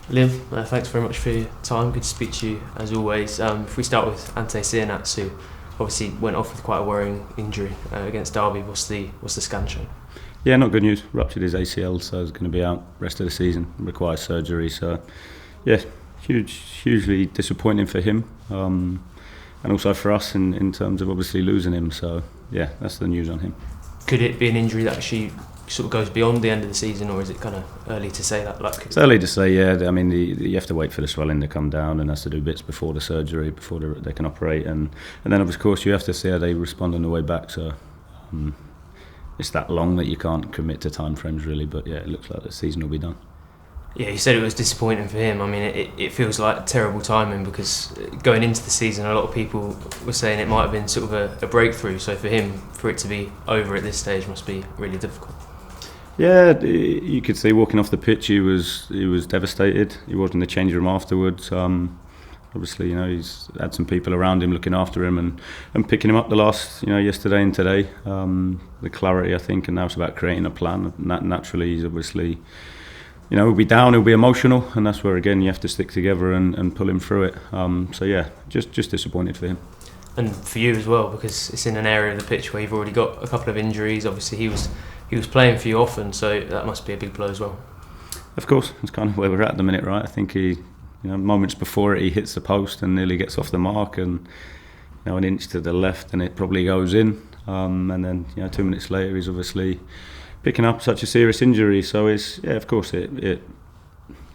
Liam, thanks very much for your time. Good to speak to you as always. If we start with Ante Cianats, who obviously went off with quite a worrying injury against Derby, what's the scan show? Yeah, not good news. Ruptured his ACL, so he's going to be out rest of the season. Requires surgery. So, yeah, hugely disappointing for him, and also for us in terms of obviously losing him. So, yeah, that's the news on him. Could it be an injury that actually sort of goes beyond the end of the season, or is it kind of early to say that? It's early to say, yeah. I mean, you have to wait for the swelling to come down, and has to do bits before the surgery, before they can operate, and then of course you have to see how they respond on the way back. So it's that long that you can't commit to time frames really, but yeah, it looks like the season will be done. Yeah, you said it was disappointing for him. I mean, it feels like terrible timing because going into the season, a lot of people were saying it might have been sort of a breakthrough. So for him, for it to be over at this stage must be really difficult. Yeah, you could see walking off the pitch, he was devastated. He was in the change room afterwards. Obviously, he's had some people around him looking after him and picking him up the last, yesterday and today. The clarity, I think, and now it's about creating a plan. Naturally, he's obviously, he'll be down, he'll be emotional, and that's where again you have to stick together and pull him through it. So yeah, just disappointed for him. And for you as well, because it's in an area of the pitch where you've already got a couple of injuries. Obviously, he was playing for you often, so that must be a big blow as well. Of course, it's kind of where we're at the minute, right? I think he, moments before it, he hits the post and nearly gets off the mark, and an inch to the left, and it probably goes in. And then 2 minutes later, he's obviously picking up such a serious injury. So it's of course it's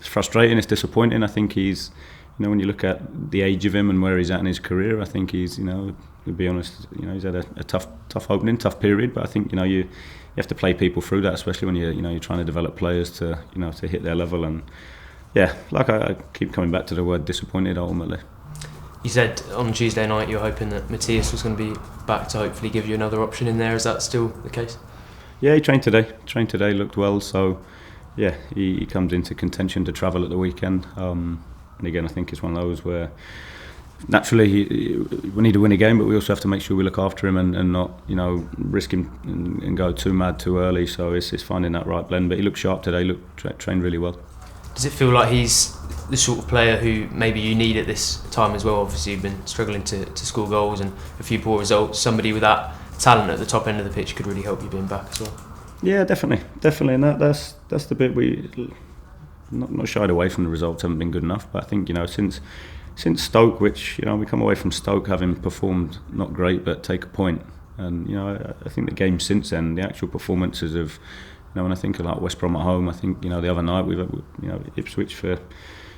frustrating, it's disappointing. I think he's, when you look at the age of him and where he's at in his career, I think he's, to be honest, he's had a tough opening, tough period. But I think you have to play people through that, especially when you're trying to develop players to to hit their level. And yeah, like I keep coming back to the word disappointed ultimately. You said on Tuesday night you were hoping that Matias was going to be back to hopefully give you another option in there. Is that still the case? Yeah, he trained today, looked well. So yeah, he comes into contention to travel at the weekend. And again, I think it's one of those where naturally we need to win a game, but we also have to make sure we look after him and not risk him and go too mad too early. So it's finding that right blend. But he looked sharp today, trained really well. Does it feel like he's the sort of player who maybe you need at this time as well? Obviously you've been struggling to score goals and a few poor results. Somebody with that talent at the top end of the pitch could really help you being back as well. Yeah, definitely, and that's the bit we not shied away from. The results haven't been good enough, but I think since Stoke, which we come away from Stoke having performed not great but take a point, and I think the game since then, the actual performances of when I think about West Brom at home, I think the other night we've Ipswich for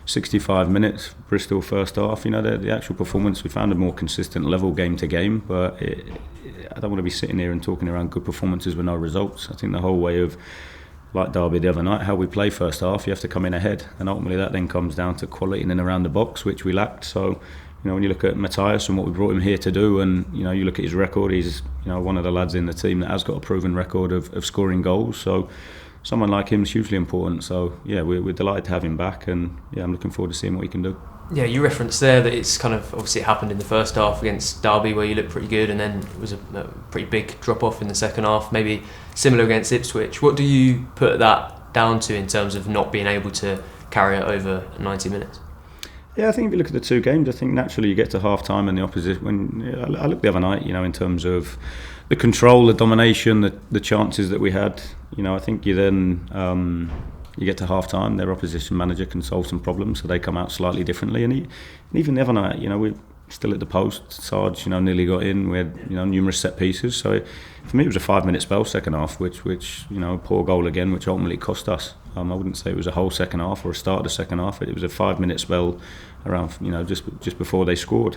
65 minutes, Bristol first half. The actual performance, we found a more consistent level game to game, but I don't want to be sitting here and talking around good performances with no results. I think the whole way of, like Derby the other night, how we play first half, you have to come in ahead, and ultimately that then comes down to quality in and around the box, which we lacked. So when you look at Matias and what we brought him here to do, and you look at his record, he's one of the lads in the team that has got a proven record of scoring goals. So someone like him is hugely important. So yeah, we're delighted to have him back, and yeah, I'm looking forward to seeing what he can do. Yeah, you referenced there that it's kind of, obviously it happened in the first half against Derby where you looked pretty good, and then it was a pretty big drop off in the second half, maybe similar against Ipswich. What do you put that down to in terms of not being able to carry it over 90 minutes? Yeah, I think if you look at the two games, I think naturally you get to half time and the opposition. When I looked the other night, in terms of the control, the domination, the chances that we had, I think you then you get to half time, their opposition manager can solve some problems, so they come out slightly differently. And even the other night, we're still at the post. Sarge, nearly got in. We had numerous set pieces. So for me, it was a 5-minute spell second half, which poor goal again, which ultimately cost us. I wouldn't say it was a whole second half or a start of the second half. It was a 5-minute spell around, just before they scored.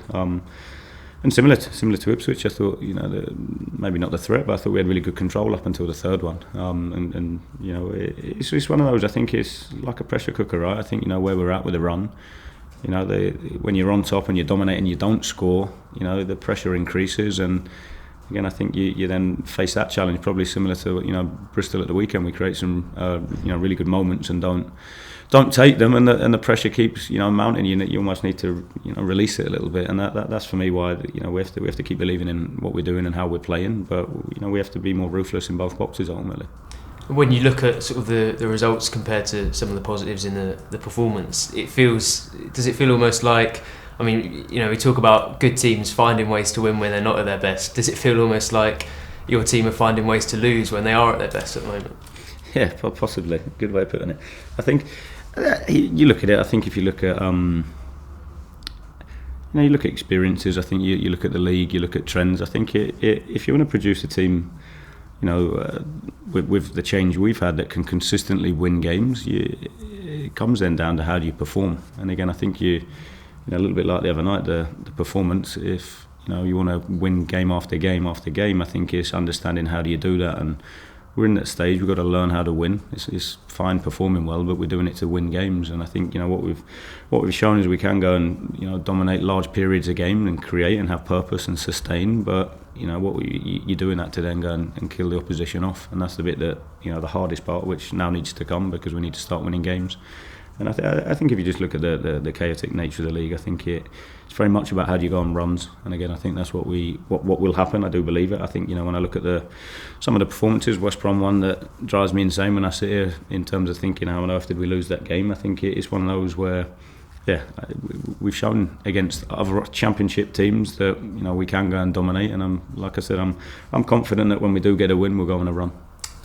And similar to Ipswich, I thought, maybe not the threat, but I thought we had really good control up until the third one. It's one of those. I think it's like a pressure cooker, right? I think where we're at with the run. When you're on top and you're dominating, you don't score. The pressure increases, and again, I think you then face that challenge, probably similar to Bristol at the weekend. We create some really good moments and don't take them, and the pressure keeps mounting. You almost need to release it a little bit, and that's for me why we have to keep believing in what we're doing and how we're playing. But we have to be more ruthless in both boxes ultimately. When you look at sort of the results compared to some of the positives in the performance, does it feel almost like, I mean, we talk about good teams finding ways to win when they're not at their best. Does it feel almost like your team are finding ways to lose when they are at their best at the moment? Yeah, possibly. Good way of putting it. I think you look at it. I think if you look at you look at experiences. I think you look at the league. You look at trends. I think if you want to produce a team, with the change we've had that can consistently win games, it comes then down to how do you perform. And again, I think a little bit like the other night, the performance. If you want to win game after game after game, I think it's understanding how do you do that. And we're in that stage. We've got to learn how to win. It's fine performing well, but we're doing it to win games. And I think what we've shown is we can go and dominate large periods of game and create and have purpose and sustain. But you're doing that to then go and kill the opposition off. And that's the bit that the hardest part, which now needs to come because we need to start winning games. And I think if you just look at the chaotic nature of the league, I think it's very much about how do you go on runs. And again, I think that's what will happen. I do believe it. I think when I look at some of the performances, West Brom one that drives me insane when I sit here in terms of thinking how on earth did we lose that game. I think it's one of those where we've shown against other championship teams that we can go and dominate. And like I said, I'm confident that when we do get a win, we'll go on a run.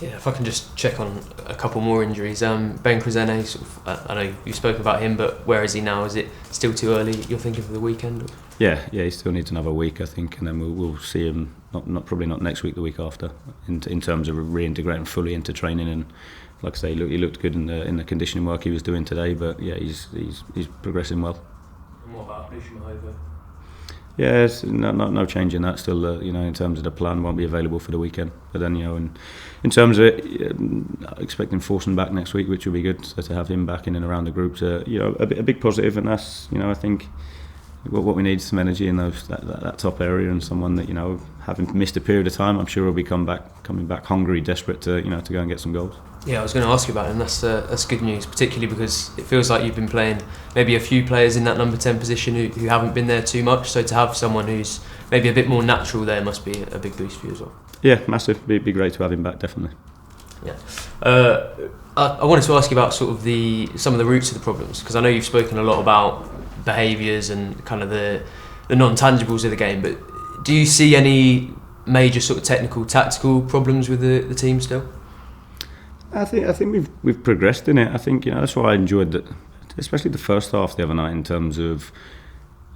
Yeah, if I can just check on a couple more injuries. Ben Krezene, I know you've spoken about him, but where is he now? Is it still too early, you're thinking, for the weekend? Yeah, he still needs another week, I think, and then we'll see him, probably not next week, the week after, in terms of reintegrating fully into training. And like I say, he looked good in the conditioning work he was doing today, but yeah, he's progressing well. And what about Bishamahova? Yeah, it's no change in that. Still, in terms of the plan, won't be available for the weekend. But then, in terms of it, expecting Forsen back next week, which will be good. So to have him back in and around the group, a big positive. And that's, I think what we need is some energy in that top area, and someone that having missed a period of time, I'm sure will be coming back hungry, desperate to go and get some goals. Yeah, I was going to ask you about him. That's good news, particularly because it feels like you've been playing maybe a few players in that number 10 position who haven't been there too much. So to have someone who's maybe a bit more natural there must be a big boost for you as well. Yeah, massive. Be great to have him back, definitely. Yeah. I wanted to ask you about sort of some of the roots of the problems, because I know you've spoken a lot about behaviours and kind of the non-tangibles of the game, but do you see any major sort of technical, tactical problems with the team still? I think we've progressed in it. I think that's why I enjoyed that, especially the first half the other night. In terms of,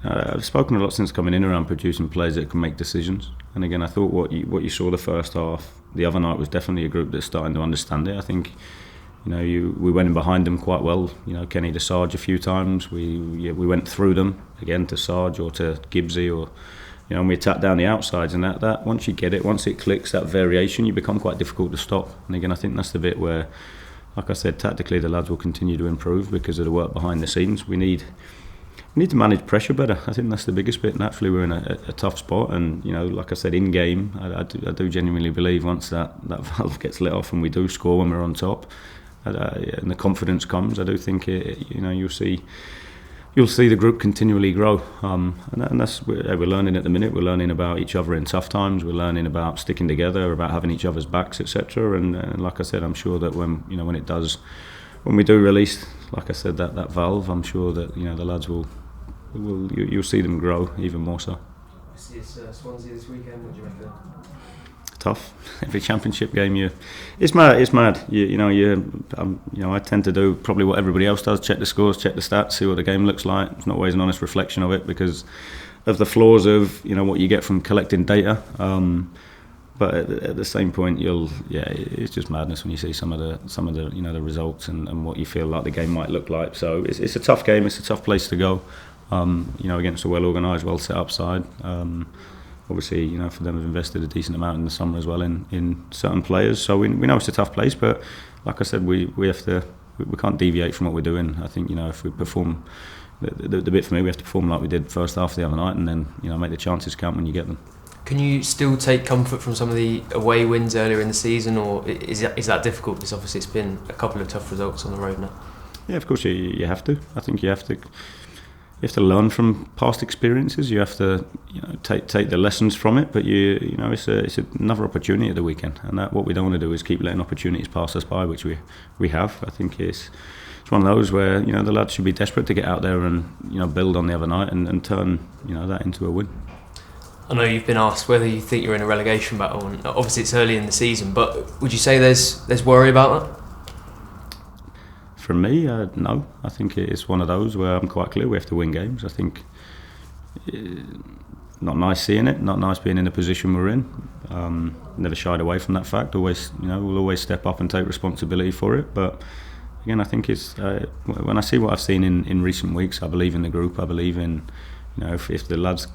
I've spoken a lot since coming in around producing players that can make decisions. And again, I thought what you saw the first half the other night was definitely a group that's starting to understand it. I think we went in behind them quite well. Kenny to Sarge a few times. We went through them again to Sarge or to Gibbsy or. And we attack down the outsides, and that once you get it, once it clicks, that variation, you become quite difficult to stop. And again, I think that's the bit where, like I said, tactically the lads will continue to improve because of the work behind the scenes. We need to manage pressure better. I think that's the biggest bit. Naturally, we're in a tough spot, and like I said, in game, I do genuinely believe once that valve gets let off and we do score when we're on top, and the confidence comes, I do think you'll see the group continually grow, and that's we're learning at the minute. We're learning about each other in tough times. We're learning about sticking together, about having each other's backs, etc. And like I said, I'm sure that when we do release, like I said, that valve, I'm sure that the lads you'll see them grow even more so. It's Swansea this weekend. What do you reckon? Tough. Every championship game, it's mad. I tend to do probably what everybody else does: check the scores, check the stats, see what the game looks like. It's not always an honest reflection of it because of the flaws of what you get from collecting data. But at the same point, it's just madness when you see some of the the results and what you feel like the game might look like. So it's a tough game. It's a tough place to go. Against a well organised, well set up side. Obviously, for them, have invested a decent amount in the summer as well in certain players. So we know it's a tough place, but like I said, we can't deviate from what we're doing. I think if we perform, the bit for me, we have to perform like we did first half the other night, and then make the chances count when you get them. Can you still take comfort from some of the away wins earlier in the season, or is that difficult? Because obviously it's been a couple of tough results on the road now. Yeah, of course you have to. I think you have to. have to learn from past experiences. You have to take the lessons from it. But it's another opportunity at the weekend, and that what we don't want to do is keep letting opportunities pass us by, which we have. I think it's one of those where the lads should be desperate to get out there and build on the other night and turn that into a win. I know you've been asked whether you think you're in a relegation battle, and obviously it's early in the season, but would you say there's worry about that? For me, no. I think it's one of those where I'm quite clear we have to win games. I think not nice seeing it, not nice being in the position we're in. Never shied away from that fact. Always, we'll always step up and take responsibility for it. But again, I think it's when I see what I've seen in recent weeks, I believe in the group. I believe in if the lads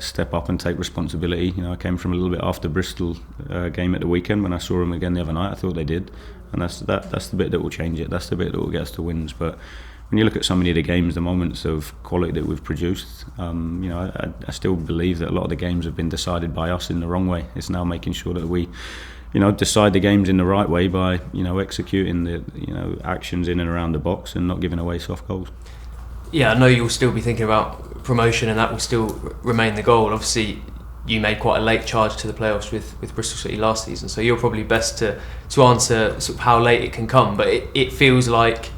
step up and take responsibility. I came from a little bit after Bristol game at the weekend. When I saw them again the other night, I thought they did, and that's the bit that will change it. That's the bit that will get us to wins. But when you look at so many of the games, the moments of quality that we've produced, I still believe that a lot of the games have been decided by us in the wrong way. It's now making sure that we decide the games in the right way by executing the actions in and around the box and not giving away soft goals. Yeah, I know you'll still be thinking about promotion, and that will still remain the goal. Obviously, you made quite a late charge to the playoffs with Bristol City last season, so you're probably best to answer sort of how late it can come. But it feels like,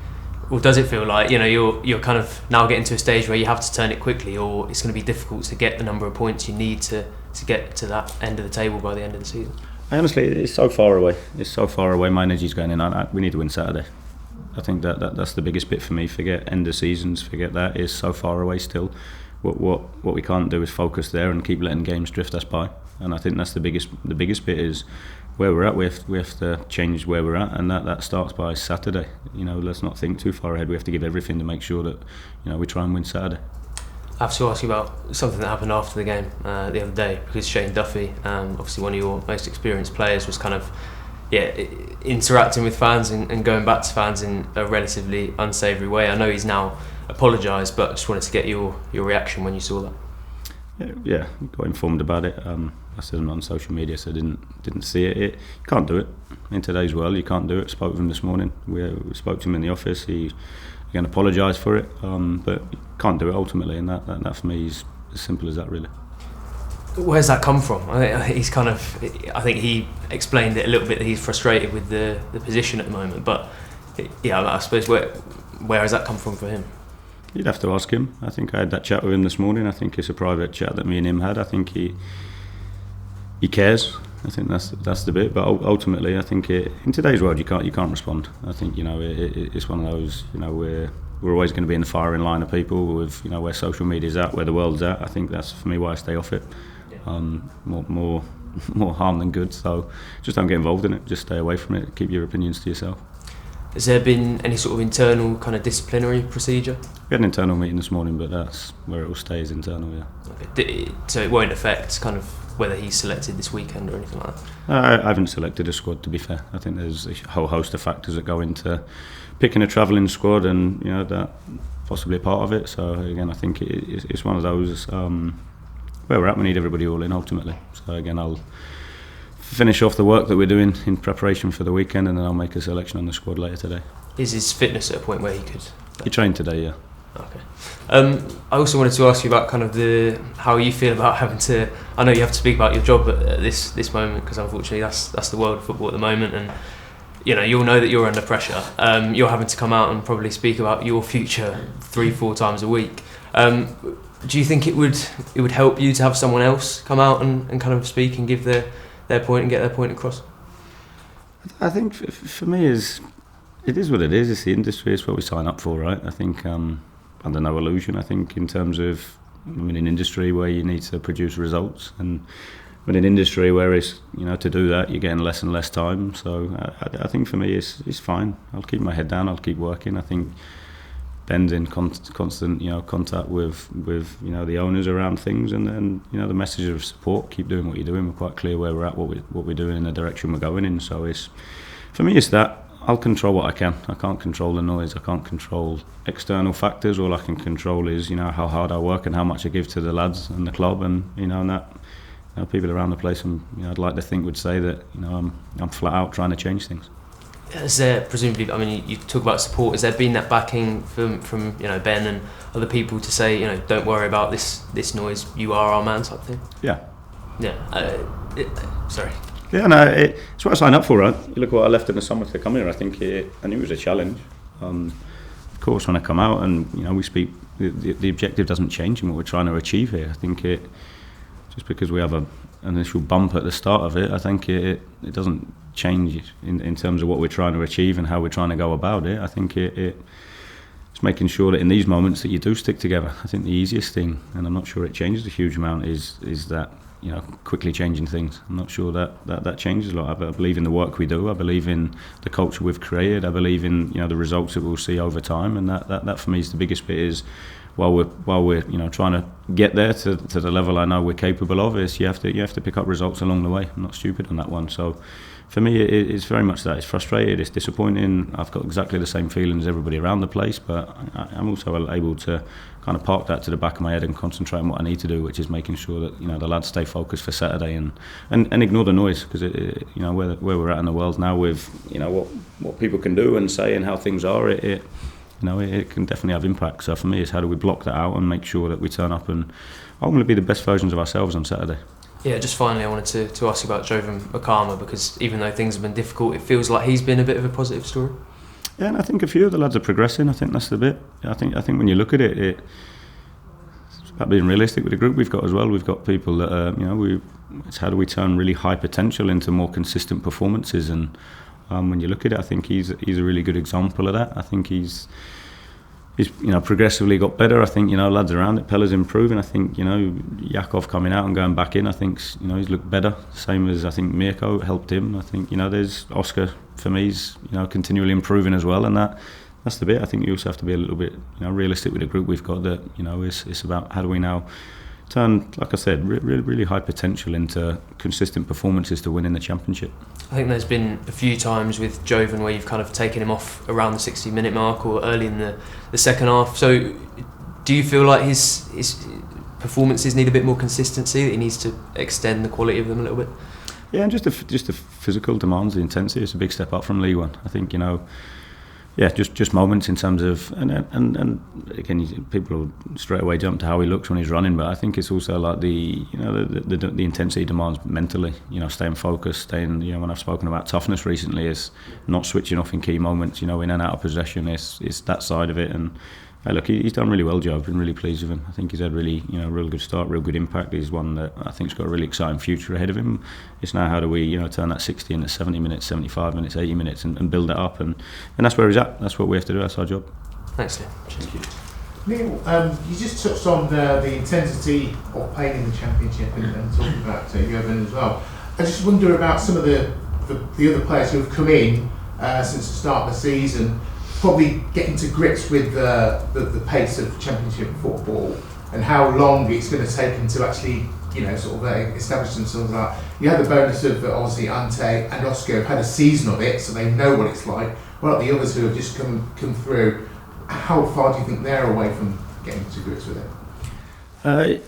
or does it feel like, you're kind of now getting to a stage where you have to turn it quickly, or it's going to be difficult to get the number of points you need to get to that end of the table by the end of the season? Honestly, it's so far away. It's so far away. My energy's going in. We need to win Saturday. I think that's the biggest bit for me. Forget end of seasons. Forget that. It's so far away still. What we can't do is focus there and keep letting games drift us by. And I think that's the biggest bit is where we're at. We have to change where we're at, and that starts by Saturday. Let's not think too far ahead. We have to give everything to make sure that we try and win Saturday. I have to ask you about something that happened after the game the other day, because Shane Duffy, obviously one of your most experienced players, was kind of interacting with fans and going back to fans in a relatively unsavoury way. I know he's now apologised, but I just wanted to get your reaction when you saw that. Yeah, got informed about it. I said I'm on social media, so I didn't see it. You can't do it in today's world. You can't do it. Spoke with him this morning. We spoke to him in the office. He again apologised for it, but you can't do it ultimately, and that for me is as simple as that, really. Where's that come from? I think he explained it a little bit that he's frustrated with the position at the moment, but I suppose where has that come from for him? You'd have to ask him. I think I had that chat with him this morning. I think it's a private chat that me and him had. I think he cares. I think that's the bit. But ultimately, I think in today's world you can't respond. I think it's one of those we're always going to be in the firing line of people with where social media's at, where the world's at. I think that's for me why I stay off it. More harm than good. So just don't get involved in it. Just stay away from it. Keep your opinions to yourself. Has there been any sort of internal kind of disciplinary procedure? We had an internal meeting this morning, but that's where it will stay is internal, yeah. Okay. So it won't affect kind of whether he's selected this weekend or anything like that? I haven't selected a squad, to be fair. I think there's a whole host of factors that go into picking a travelling squad, and that possibly a part of it. So again, I think it's one of those where we're at. We need everybody all in ultimately. So again, I'll finish off the work that we're doing in preparation for the weekend, and then I'll make a selection on the squad later today. Is his fitness at a point where he could? He trained today, yeah. Okay. I also wanted to ask you about kind of how you feel about having to. I know you have to speak about your job at this moment, because unfortunately that's the world of football at the moment, and you'll know that you're under pressure. You're having to come out and probably speak about your future 3-4 times a week. Do you think it would help you to have someone else come out and kind of speak and give their point and get their point across? I think for me it is what it is. It's the industry. It's what we sign up for, right? I think under no illusion. I think in terms of in an industry where you need to produce results, and in an industry where it's to do that you're getting less and less time. So I think for me it's fine. I'll keep my head down. I'll keep working. I think Ben's in constant contact with the owners around things, and the message of support. Keep doing what you're doing. We're quite clear where we're at, what we're doing, in the direction we're going in. So for me it's that. I'll control what I can. I can't control the noise. I can't control external factors. All I can control is how hard I work and how much I give to the lads and the club, and and that people around the place, and I'd like to think would say that I'm flat out trying to change things. Is there presumably? I mean, you talk about support. Has there been that backing from Ben and other people to say don't worry about this noise. You are our man type thing. Yeah. Sorry. Yeah, no, it's what I signed up for, right? You look what I left in the summer to come here. I think I knew it was a challenge. Of course, when I come out and we speak, the objective doesn't change in what we're trying to achieve here. I think just because we have an initial bump at the start of it, I think it doesn't change in terms of what we're trying to achieve and how we're trying to go about it. I think it's making sure that in these moments that you do stick together. I think the easiest thing, and I'm not sure it changes a huge amount, is that quickly changing things. I'm not sure that changes a lot. I believe in the work we do. I believe in the culture we've created. I believe in the results that we'll see over time. And that for me is the biggest bit. Is while we're trying to get there to the level I know we're capable of, is you have to pick up results along the way. I'm not stupid on that one. So for me, it's very much that. It's frustrated. It's disappointing. I've got exactly the same feelings as everybody around the place, but I'm also able to kind of park that to the back of my head and concentrate on what I need to do, which is making sure that the lads stay focused for Saturday and ignore the noise, because where we're at in the world now with what people can do and say and how things are, it can definitely have impact. So for me, it's how do we block that out and make sure that we turn up and ultimately be the best versions of ourselves on Saturday. Yeah, just finally I wanted to ask you about Jovan Makama, because even though things have been difficult, it feels like he's been a bit of a positive story. Yeah, and I think a few of the lads are progressing. I think that's the bit. I think when you look at it, it's about being realistic with the group we've got as well. We've got people that it's how do we turn really high potential into more consistent performances, and when you look at it, I think he's a really good example of that. I think he's progressively got better. I think lads around it, Pella's improving. I think Yakov coming out and going back in, I think he's looked better. Same as I think Mirko helped him. I think there's Oscar for me. He's continually improving as well, and that's the bit. I think you also have to be a little bit realistic with the group we've got. That it's about how do we now turn, like I said, really high potential into consistent performances to win in the championship. I think there's been a few times with Jovan where you've kind of taken him off around the 60-minute mark or early in the second half. So do you feel like his performances need a bit more consistency, that he needs to extend the quality of them a little bit? Yeah, and just the physical demands, the intensity, it's a big step up from League One. I think just moments in terms of and again, people will straight away jump to how he looks when he's running, but I think it's also like the intensity demands mentally. Staying focused, staying. When I've spoken about toughness recently, is not switching off in key moments. In and out of possession, it's that side of it. And hey, look, he's done really well, Joe. I've been really pleased with him. I think he's had really, real good start, real good impact. He's one that I think's got a really exciting future ahead of him. It's now how do we, turn that 60 into 70 minutes, 75 minutes, 80 minutes, and build that up. And that's where he's at. That's what we have to do. That's our job. Thanks, Liam. Thank you. Neil, you just touched on the intensity of playing in the Championship and talking about Jovan as well. I just wonder about some of the other players who have come in since the start of the season, probably getting to grips with the pace of Championship football and how long it's going to take them to actually, establish themselves. You had the bonus of obviously Ante and Oscar have had a season of it, so they know what it's like. What about the others who have just come through? How far do you think they're away from getting to grips with it?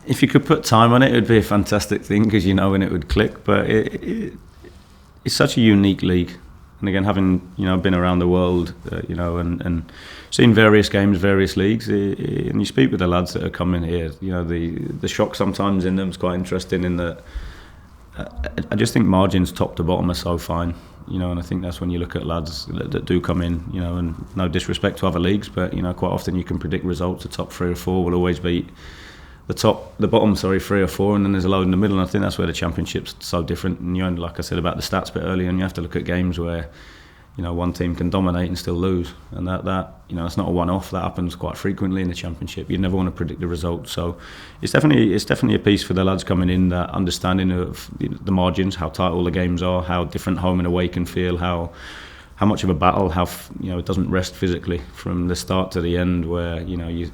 If you could put time on it, it would be a fantastic thing, because when it would click. But it's such a unique league. And again, having been around the world, and seen various games, various leagues, and you speak with the lads that are coming here, the shock sometimes in them is quite interesting. In that, I just think margins top to bottom are so fine, and I think that's when you look at lads that do come in, and no disrespect to other leagues, but quite often you can predict results. The top 3 or 4 will always beat the bottom 3 or 4, and then there's a load in the middle. And I think that's where the Championship's so different. And like I said about the stats a bit earlier, and you have to look at games where one team can dominate and still lose, and that it's not a one-off. That happens quite frequently in the Championship. You never want to predict the results. So it's definitely a piece for the lads coming in, that understanding of the margins, how tight all the games are, how different home and away can feel, how much of a battle, how it doesn't rest physically from the start to the end. Where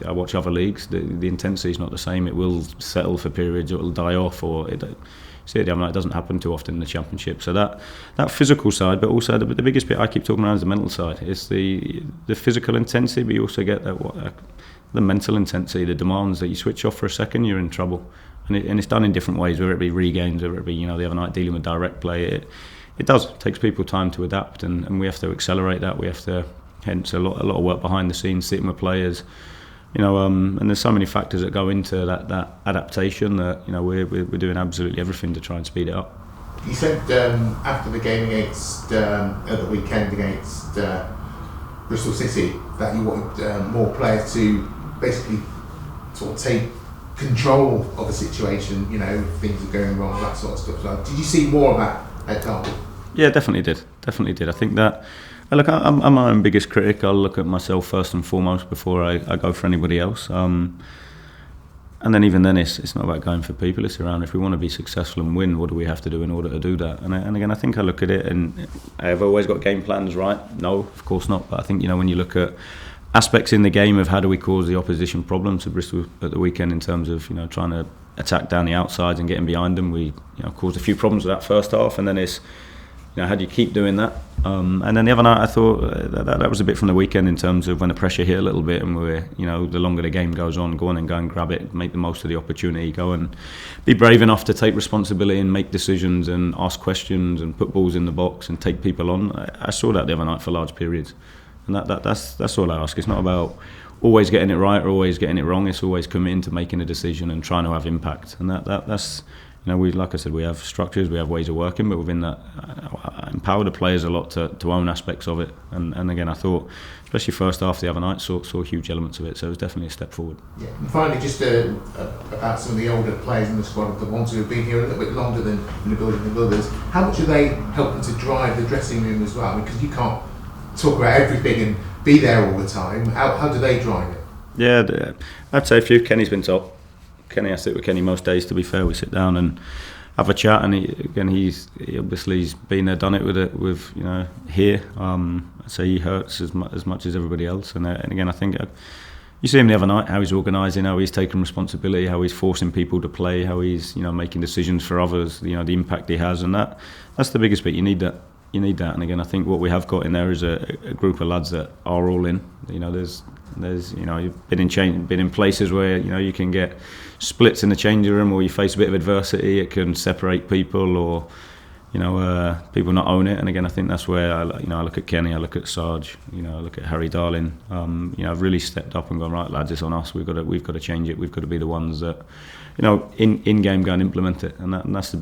I watch other leagues, the intensity is not the same. It will settle for periods, or it will die off, or it doesn't happen too often in the Championship. So that physical side, but also the biggest bit I keep talking about is the mental side. It's the physical intensity, but you also get the mental intensity, the demands that you switch off for a second, you're in trouble. And it's done in different ways, whether it be regains, whether it be the other night dealing with direct play. it does. It takes people time to adapt, and we have to accelerate that. We have to, hence a lot of work behind the scenes, sitting with players, and there's so many factors that go into that adaptation that we're doing absolutely everything to try and speed it up. You said after the game against at the weekend against Bristol City that you wanted more players to basically sort of take control of the situation. If things are going wrong, that sort of stuff. So did you see more of that at Derby? Yeah, definitely did. I think that. Look, I'm my own biggest critic. I'll look at myself first and foremost before I go for anybody else. And then even then, it's not about going for people. It's around, if we want to be successful and win, what do we have to do in order to do that? And again, I think I look at it, and I've always got game plans, right? No, of course not. But I think when you look at aspects in the game of how do we cause the opposition problems to Bristol at the weekend in terms of trying to attack down the outsides and getting behind them, we caused a few problems with that first half, and then it's how do you keep doing that? And then the other night, I thought that was a bit from the weekend in terms of when the pressure hit a little bit, and we're the longer the game goes on, go and grab it, make the most of the opportunity, go and be brave enough to take responsibility and make decisions and ask questions and put balls in the box and take people on. I saw that the other night for large periods, and that's all I ask. It's not about always getting it right or always getting it wrong. It's always committing to making a decision and trying to have impact, and that's. We, like I said, we have structures, we have ways of working, but within that, I empower the players a lot to own aspects of it. And again, I thought, especially first half the other night, saw huge elements of it. So it was definitely a step forward. Yeah. And finally, just about some of the older players in the squad, the ones who have been here a little bit longer than the building and others. How much are they helping to drive the dressing room as well? Because you can't talk about everything and be there all the time. How do they drive it? Yeah, I'd say a few. Kenny's been top. I sit with Kenny most days. To be fair, we sit down and have a chat, and he's been there, done it with here. I'd say he hurts as much as everybody else, and again I think you see him the other night, how he's organising, how he's taking responsibility, how he's forcing people to play, how he's making decisions for others, the impact he has, and that's the biggest bit. You need that. And again, I think what we have got in there is a group of lads that are all in. There's you've been in places where you can get splits in the changing room, or you face a bit of adversity. It can separate people, or people not own it. And again, I think that's where I look at Kenny, I look at Sarge, I look at Harry Darling. I've really stepped up and gone, right, lads, it's on us. We've got to change it. We've got to be the ones that in game go and implement it. And that's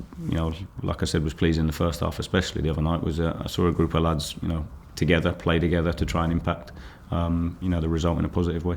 like I said, was pleasing the first half, especially the other night. Was I saw a group of lads together, play together to try and impact the result in a positive way.